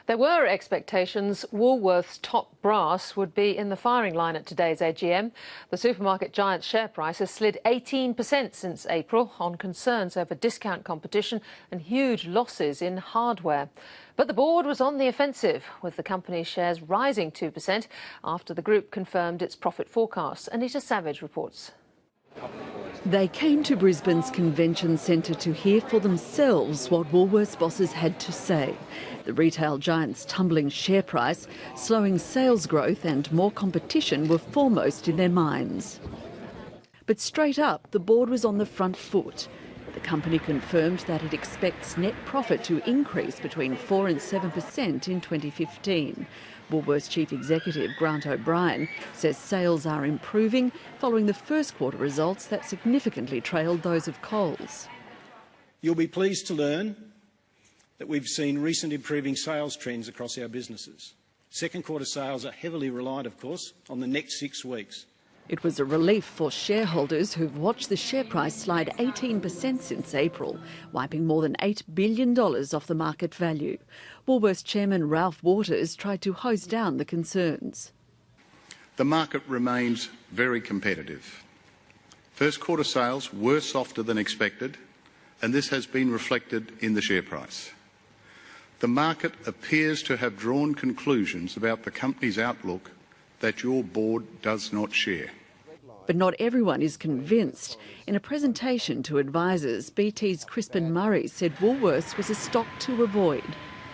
There were expectations Woolworths' top brass would be in the firing line at today's AGM. The supermarket giant's share price has slid 18% since April on concerns over discount competition and huge losses in hardware. But the board was on the offensive, with the company's shares rising 2% after the group confirmed its profit forecasts. Anita Savage reports. They came to Brisbane's convention centre to hear for themselves what Woolworths bosses had to say. The retail giant's tumbling share price, slowing sales growth and more competition were foremost in their minds. But straight up, the board was on the front foot. The company confirmed that it expects net profit to increase between 4 and 7% in 2015. Woolworths Chief Executive Grant O'Brien says sales are improving following the first quarter results that significantly trailed those of Coles. You'll be pleased to learn that we've seen recent improving sales trends across our businesses. Second quarter sales are heavily reliant, of course, on the next 6 weeks. It was a relief for shareholders who've watched the share price slide 18% since April, wiping more than $8 billion off the market value. Woolworths chairman Ralph Waters tried to hose down the concerns. The market remains very competitive. First quarter sales were softer than expected, and this has been reflected in the share price. The market appears to have drawn conclusions about the company's outlook that your board does not share. But not everyone is convinced. In a presentation to advisors, BT's Crispin Murray said Woolworths was a stock to avoid.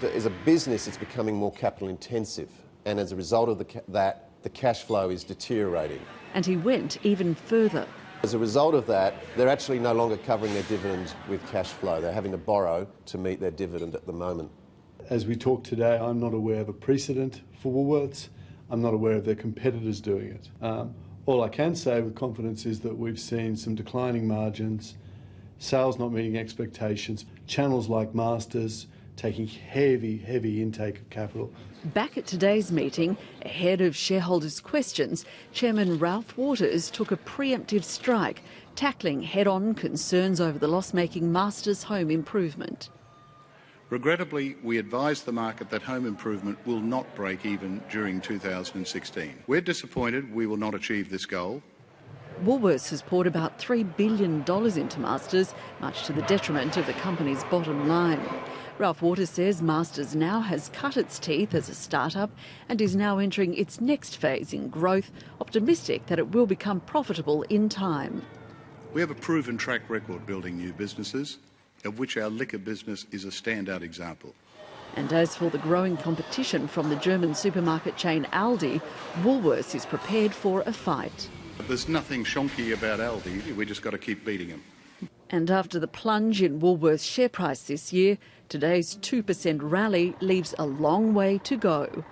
As a business, it's becoming more capital intensive, and as a result of that, the cash flow is deteriorating. And he went even further. As a result of that, they're actually no longer covering their dividends with cash flow. They're having to borrow to meet their dividend at the moment. As we talk today, I'm not aware of a precedent for Woolworths. I'm not aware of their competitors doing it. All I can say with confidence is that we've seen some declining margins, sales not meeting expectations, channels like Masters taking heavy intake of capital. Back at today's meeting, ahead of shareholders' questions, Chairman Ralph Waters took a preemptive strike, tackling head-on concerns over the loss-making Masters home improvement. Regrettably, we advise the market that home improvement will not break even during 2016. We're disappointed we will not achieve this goal. Woolworths has poured about $3 billion into Masters, much to the detriment of the company's bottom line. Ralph Waters says Masters now has cut its teeth as a start-up and is now entering its next phase in growth, optimistic that it will become profitable in time. We have a proven track record building new businesses, of which our liquor business is a standout example. And as for the growing competition from the German supermarket chain Aldi, Woolworths is prepared for a fight. There's nothing shonky about Aldi, we just got to keep beating them. And after the plunge in Woolworths' share price this year, today's 2% rally leaves a long way to go.